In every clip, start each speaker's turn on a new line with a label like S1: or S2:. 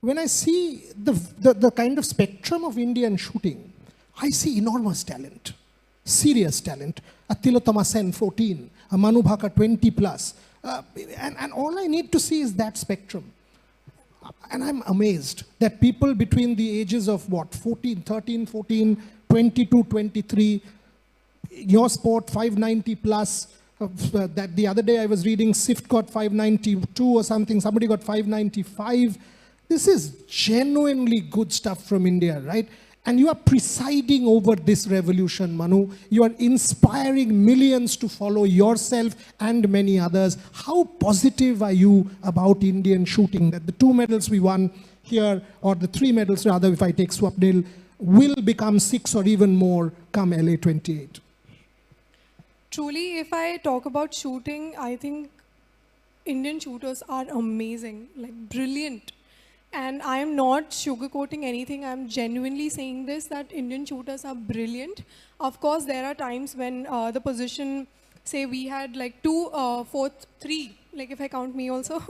S1: when I see the kind of spectrum of Indian shooting, I see enormous talent, serious talent. A Tilotama Sen, 14, a Manu Bhaker, 20 plus. And all I need to see is that spectrum. And I'm amazed that people between the ages of what, 13, 14, 22, 23, your sport 590 plus, that the other day I was reading SIFT got 592 or something, somebody got 595. This is genuinely good stuff from India, right? And you are presiding over this revolution, Manu. You are inspiring millions to follow yourself and many others. How positive are you about Indian shooting? That the 2 medals we won here, or the 3 medals rather, if I take Swapnil, will become 6 or even more come LA 28?
S2: Truly, if I talk about shooting, I think Indian shooters are amazing, like brilliant. And I am not sugarcoating anything. I'm genuinely saying this, that Indian shooters are brilliant. Of course, there are times when the position, say we had like 2 fourth, 3, like if I count me also,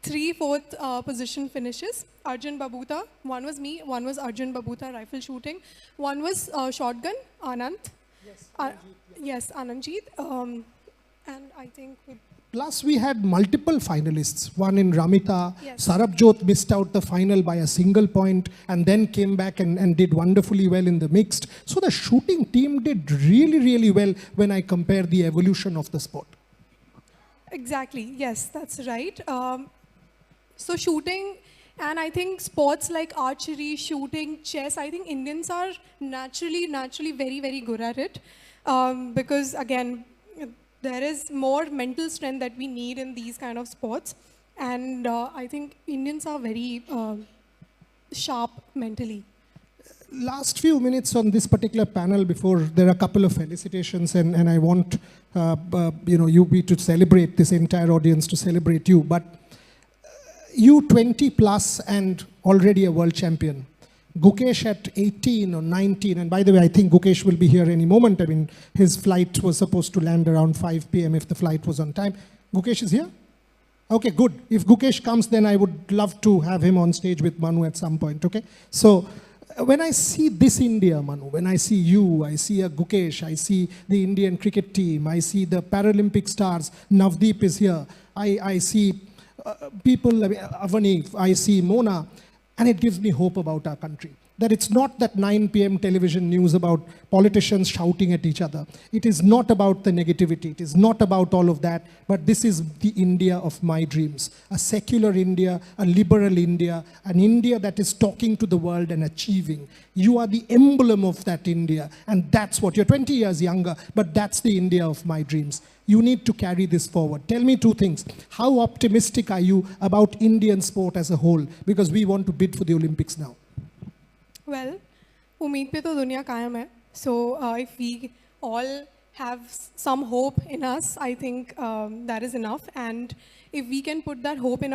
S2: 3 fourth position finishes. Arjun Babuta, one was me, one was Arjun Babuta rifle shooting, one was shotgun, Anant. Yes, yes, Anandjeet. And I think with
S1: plus, we had multiple finalists, one in Ramita.
S2: Yes.
S1: Sarabjot missed out the final by a single point and then came back and did wonderfully well in the mixed. So the shooting team did really, really well when I compare the evolution of the sport.
S2: Exactly, yes, that's right. So shooting, and I think sports like archery, shooting, chess, I think Indians are naturally very, very good at it. Because again, there is more mental strength that we need in these kind of sports. And I think Indians are very sharp mentally.
S1: Last few minutes on this particular panel before there are a couple of felicitations, and I want you to celebrate, this entire audience to celebrate you. But you 20 plus and already a world champion. Gukesh at 18 or 19, and by the way, I think Gukesh will be here any moment. I mean, his flight was supposed to land around 5 p.m. if the flight was on time. Gukesh is here? Okay, good. If Gukesh comes, then I would love to have him on stage with Manu at some point, okay? So, when I see this India, Manu, when I see you, I see a Gukesh, I see the Indian cricket team, I see the Paralympic stars, Navdeep is here, I see people, Avani, I see Mona, and it gives me hope about our country. That it's not that 9 p.m. television news about politicians shouting at each other. It is not about the negativity. It is not about all of that. But this is the India of my dreams. A secular India, a liberal India, an India that is talking to the world and achieving. You are the emblem of that India. And that's what, you're 20 years younger, but that's the India of my dreams. You need to carry this forward. Tell me 2 things. How optimistic are you about Indian sport as a whole? Because we want to bid for the Olympics now.
S2: Well, उम्मीद पे तो दुनिया कायम है. So if we all have some hope in us, I think that is enough. And if we can put that hope in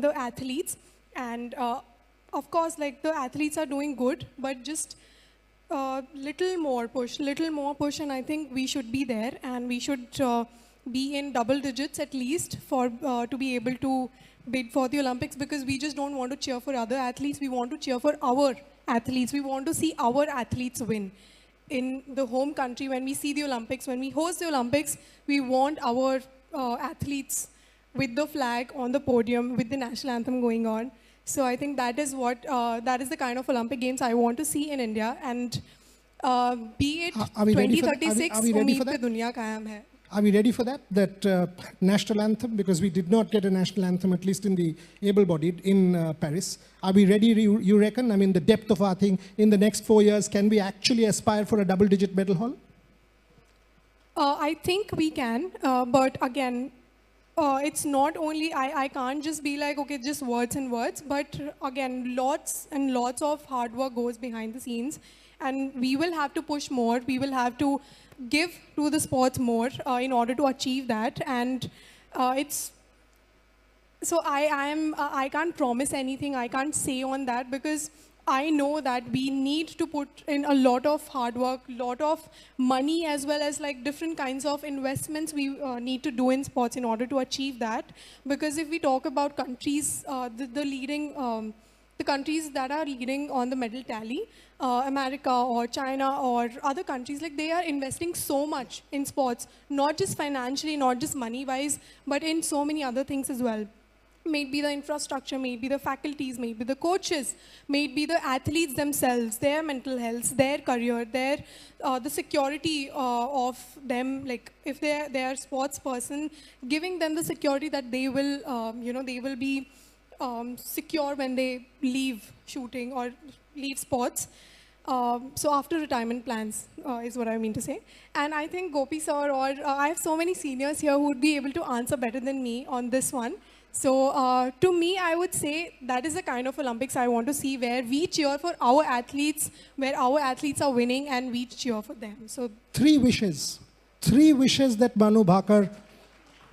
S2: the athletes, and of course, like the athletes are doing good, but just little more push, and I think we should be there, and we should be in double digits at least for to be able to bid for the Olympics, because we just don't want to cheer for other athletes. We want to cheer for our athletes. We want to see our athletes win. In the home country, when we see the Olympics, when we host the Olympics, we want our athletes with the flag on the podium, with the national anthem going on. So I think that is what, that is the kind of Olympic Games I want to see in India. And be it 2036, Umeed pe Duniya Kayam hai.
S1: Are we ready for that? That national anthem? Because we did not get a national anthem, at least in the able-bodied, in Paris. Are we ready, you reckon? I mean, the depth of our thing, in the next 4 years, can we actually aspire for a double-digit medal haul?
S2: I think we can, but again, it's not only, I can't just be like, okay, just words and words, but again, lots and lots of hard work goes behind the scenes, and we will have to push more, we will have to give to the sports more in order to achieve that. And it's, so I can't promise anything, I can't say on that, because I know that we need to put in a lot of hard work, lot of money, as well as like different kinds of investments we need to do in sports in order to achieve that. Because if we talk about countries, the leading the countries that are leading on the medal tally, America or China or other countries, like they are investing so much in sports, not just financially, not just money-wise, but in so many other things as well. Maybe the infrastructure, maybe the faculties, maybe the coaches, maybe the athletes themselves, their mental health, their career, the security of them. Like if they are sports person, giving them the security that they will, they will be secure when they leave shooting or leave sports. So after retirement plans is what I mean to say. And I think Gopi sir or I have so many seniors here who would be able to answer better than me on this one. So to me, I would say that is the kind of Olympics I want to see, where we cheer for our athletes, where our athletes are winning and we cheer for them. So
S1: 3 wishes. 3 wishes that Manu Bhaker,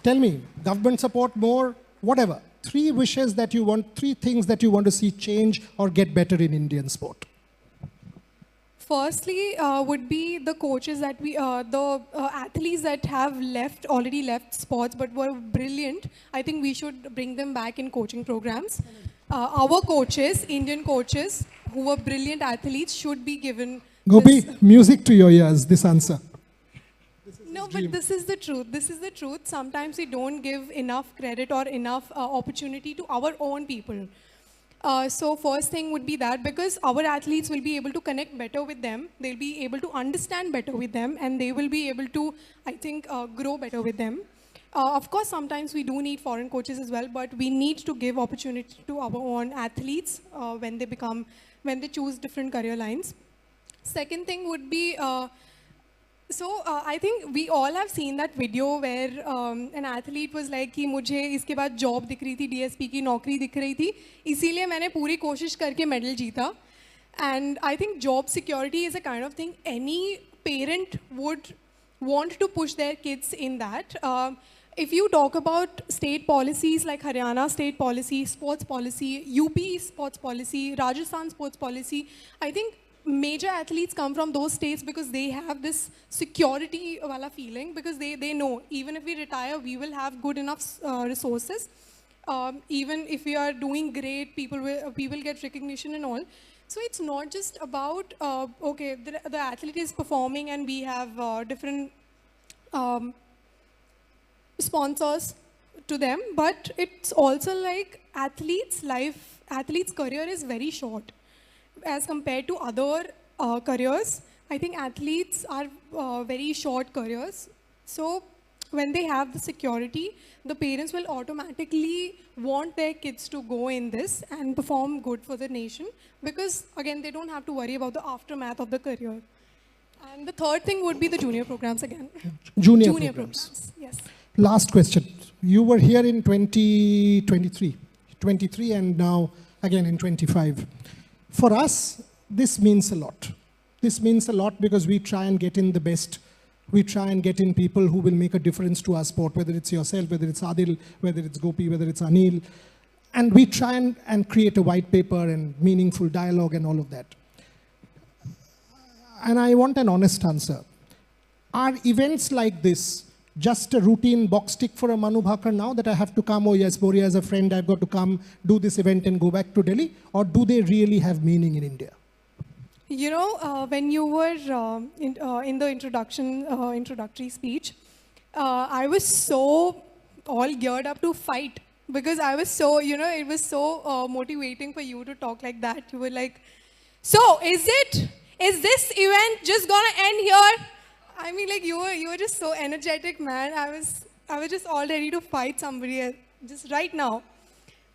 S1: tell me, government support more, whatever. 3 wishes that you want, 3 things that you want to see change or get better in Indian sport.
S2: Firstly, would be the coaches that the athletes that have already left sports but were brilliant. I think we should bring them back in coaching programs. Our coaches, Indian coaches, who were brilliant athletes, should be given.
S1: Gopi, music to your ears, this answer.
S2: No, but this is the truth. This is the truth. Sometimes we don't give enough credit or enough opportunity to our own people. So first thing would be that, because our athletes will be able to connect better with them, they'll be able to understand better with them, and they will be able to, I think, grow better with them. Of course, sometimes we do need foreign coaches as well, but we need to give opportunity to our own athletes when they choose different career lines. Second thing would be, I think we all have seen that video where an athlete was like कि मुझे इसके बाद job दिख रही थी, DSP की नौकरी दिख रही थी, इसीलिए मैंने पूरी कोशिश करके medal जीता. And I think job security is a kind of thing any parent would want to push their kids in that. If you talk about state policies like Haryana state policy, sports policy, UP sports policy, Rajasthan sports policy, I think major athletes come from those states because they have this security wala feeling, because they know even if we retire, we will have good enough resources. Even if we are doing great, people will get recognition and all. So it's not just about, okay, the athlete is performing and we have different sponsors to them, but it's also like athletes' career is very short. As compared to other careers, I think athletes are very short careers. So when they have the security, the parents will automatically want their kids to go in this and perform good for the nation, because again, they don't have to worry about the aftermath of the career. And the third thing would be the junior programs again.
S1: Junior programs.
S2: Yes.
S1: Last question. You were here in 23 and now again in 25. For us, this means a lot. This means a lot because we try and get in the best. We try and get in people who will make a difference to our sport, whether it's yourself, whether it's Adil, whether it's Gopi, whether it's Anil. And we try and create a white paper and meaningful dialogue and all of that. And I want an honest answer. Are events like this just a routine box tick for a Manu Bhaker now, that I have to come, oh yes, Boria as a friend, I've got to come, do this event and go back to Delhi? Or do they really have meaning in India?
S2: You know, when you were in the introductory speech, I was so all geared up to fight, because I was so, it was so motivating for you to talk like that. You were like, so is this event just gonna end here? I mean, like you were just so energetic, man. I was just all ready to fight somebody else, just right now.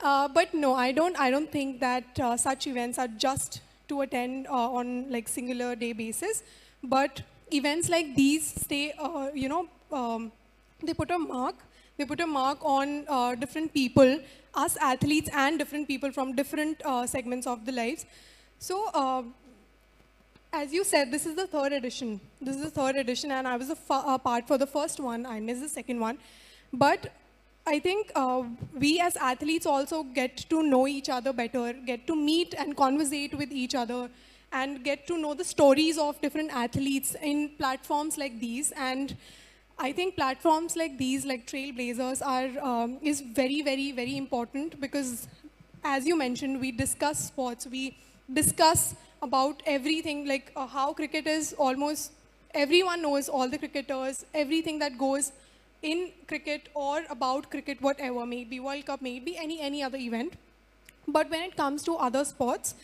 S2: But no, I don't think that such events are just to attend on like singular day basis. But events like these stay, they put a mark. They put a mark on different people, us athletes and different people from different segments of the lives. So. As you said, this is the 3rd edition. This is the 3rd edition, and I was a part for the first one. I missed the second one. But I think we as athletes also get to know each other better, get to meet and conversate with each other, and get to know the stories of different athletes in platforms like these. And I think platforms like these, like Trailblazers, is very, very, very important, because as you mentioned, we discuss sports, we discuss about everything, like how cricket is almost, everyone knows all the cricketers, everything that goes in cricket or about cricket, whatever, maybe World Cup, maybe any other event. But when it comes to other sports,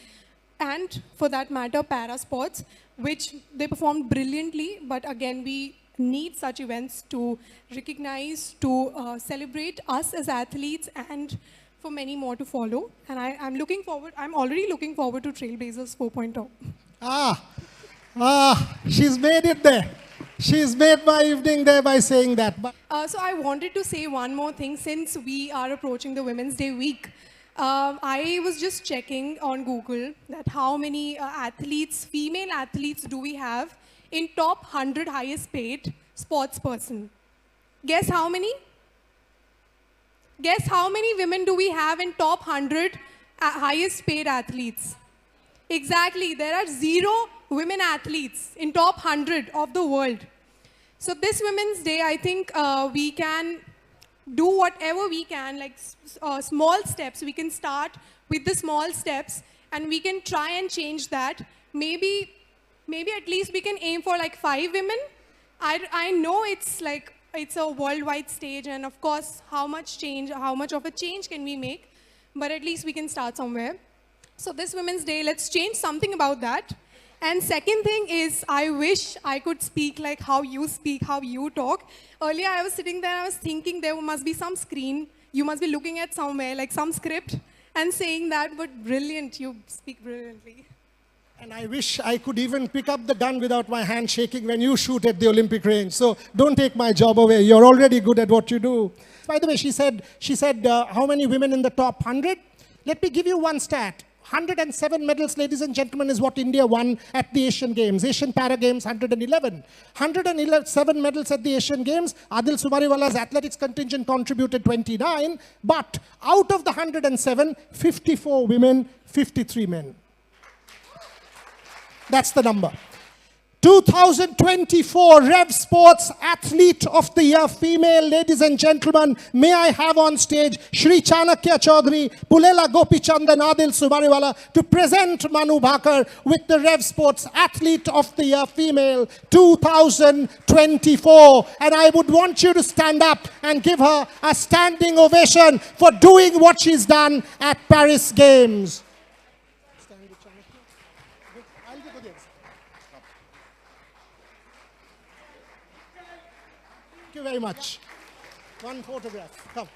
S2: and for that matter, para sports, which they performed brilliantly, but again, we need such events to recognize, to celebrate us as athletes, and for many more to follow. And I'm already looking forward to Trailblazers 4.0.
S1: She's made it there. She's made my evening there by saying that. But
S2: So I wanted to say one more thing, since we are approaching the Women's Day week. I was just checking on Google that how many athletes, female athletes do we have in top 100 highest paid sports person. Guess how many? Guess how many women do we have in top 100 highest paid athletes? Exactly, there are 0 women athletes in top 100 of the world. So this Women's Day, I think we can do whatever we can, like small steps. We can start with the small steps and we can try and change that. Maybe at least we can aim for like 5 women. I know it's like, it's a worldwide stage, and of course, how much of a change can we make? But at least we can start somewhere. So this Women's Day, let's change something about that. And second thing is, I wish I could speak like how you speak, how you talk. Earlier I was sitting there, I was thinking there must be some screen. You must be looking at somewhere, like some script, and saying that, but brilliant, you speak brilliantly.
S1: And I wish I could even pick up the gun without my hand shaking when you shoot at the Olympic range. So don't take my job away. You're already good at what you do. By the way, she said, how many women in the top 100? Let me give you one stat. 107 medals, ladies and gentlemen, is what India won at the Asian Games. Asian Para Games, 111. 107 medals at the Asian Games. Adil Sumariwala's athletics contingent contributed 29. But out of the 107, 54 women, 53 men. That's the number. 2024 Revsportz Athlete of the Year female, ladies and gentlemen, may I have on stage Shri Chanakya Chaudhary, Pulela Gopichand and Adil Sumariwala to present Manu Bhaker with the Revsportz Athlete of the Year female 2024. And I would want you to stand up and give her a standing ovation for doing what she's done at Paris Games. Thank you very much. One photograph. Come.